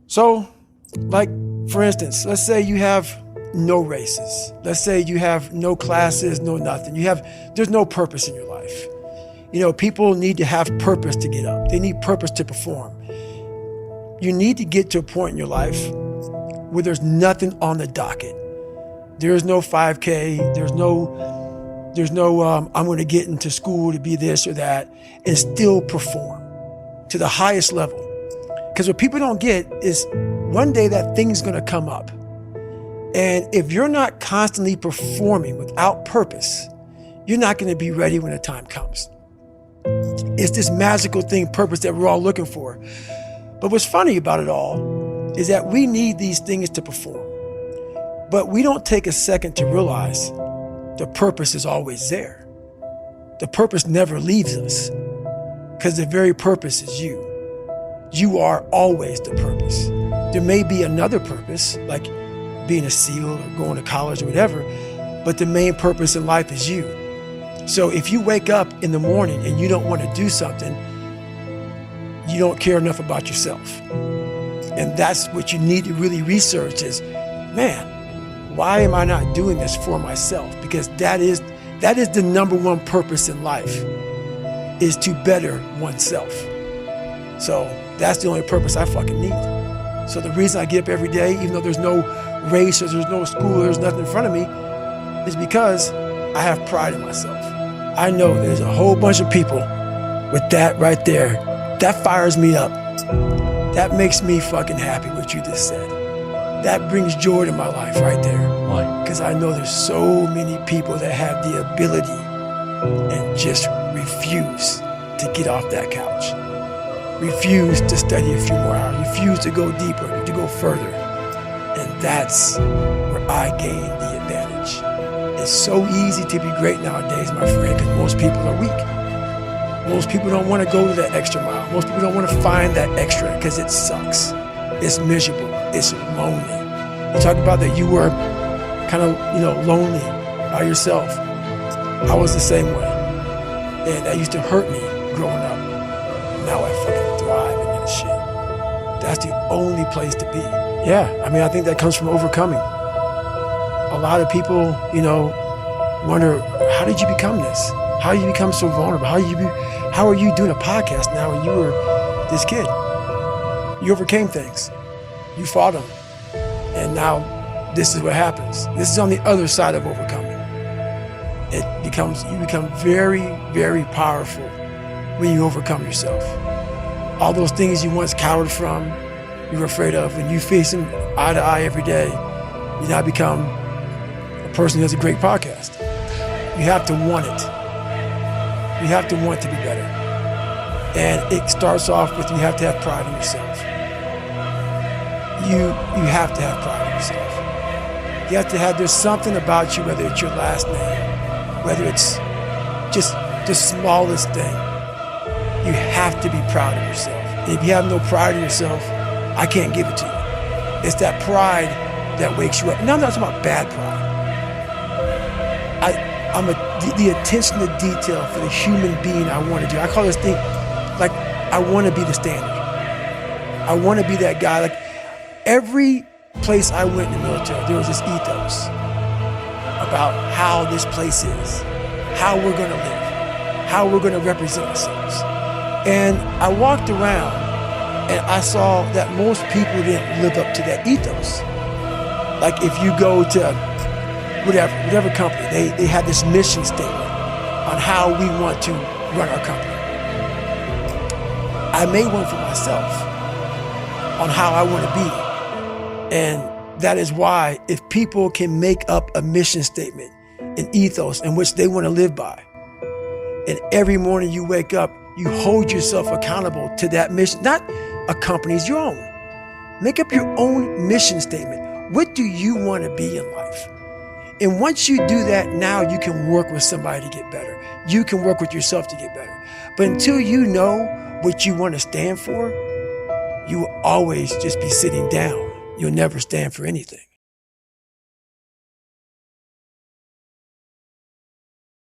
So, like, for instance, let's say you have no races. Let's say you have no classes, no nothing. There's no purpose in your life. People need to have purpose to get up. They need purpose to perform. You need to get to a point in your life where there's nothing on the docket. There's no 5K. There's no I'm going to get into school to be this or that and still perform to the highest level. Because what people don't get is one day that thing's going to come up. And if you're not constantly performing without purpose, you're not going to be ready when the time comes. It's this magical thing, purpose, that we're all looking for. But what's funny about it all is that we need these things to perform. But we don't take a second to realize the purpose is always there. The purpose never leaves us because the very purpose is you. You are always the purpose. There may be another purpose, like being a SEAL or going to college or whatever, but the main purpose in life is you. So if you wake up in the morning and you don't want to do something, you don't care enough about yourself. And that's what you need to really research is, man, why am I not doing this for myself? Because that is the number one purpose in life, is to better oneself. So that's the only purpose I fucking need. So the reason I get up every day, even though there's no race or there's no school, there's nothing in front of me, is because I have pride in myself. I know there's a whole bunch of people with that right there. That fires me up. That makes me fucking happy, what you just said. That brings joy to my life right there. Why? Because I know there's so many people that have the ability and just refuse to get off that couch. Refuse to study a few more hours. Refuse to go deeper, to go further. And that's where I gain the advantage. It's so easy to be great nowadays, my friend, because most people are weak. Most people don't want to go to that extra mile. Most people don't want to find that extra because it sucks. It's miserable. It's lonely. You talk about that you were kind of, lonely by yourself. I was the same way. And that used to hurt me growing up. Now I fucking thrive in that shit. That's the only place to be. Yeah, I think that comes from overcoming. A lot of people, wonder, how did you become this? How did you become so vulnerable? How are you doing a podcast now when you were this kid? You overcame things. You fought them. And now this is what happens. This is on the other side of overcoming. You become very, very powerful when you overcome yourself. All those things you once cowered from, you were afraid of, when you face them eye to eye every day, you now become a person who has a great podcast. You have to want it. You have to want to be better. And it starts off with, you have to have pride in yourself. You have to have pride in yourself. You have to have, there's something about you, whether it's your last name, whether it's just the smallest thing, you have to be proud of yourself. And if you have no pride in yourself, I can't give it to you. It's that pride that wakes you up. Now I'm not talking about bad pride. The attention to detail for the human being I want to do. I call this thing, like, I want to be the standard. I want to be that guy. Like, every place I went in the military, there was this ethos about how this place is, how we're going to live, how we're going to represent ourselves. And I walked around and I saw that most people didn't live up to that ethos. Like, if you go to whatever company, they have this mission statement on how we want to run our company. I made one for myself on how I want to be. And that is why, if people can make up a mission statement, an ethos in which they want to live by, and every morning you wake up, you hold yourself accountable to that mission, not a company's, your own. Make up your own mission statement. What do you want to be in life? And once you do that, now you can work with somebody to get better. You can work with yourself to get better. But until you know what you want to stand for, you will always just be sitting down. You'll never stand for anything.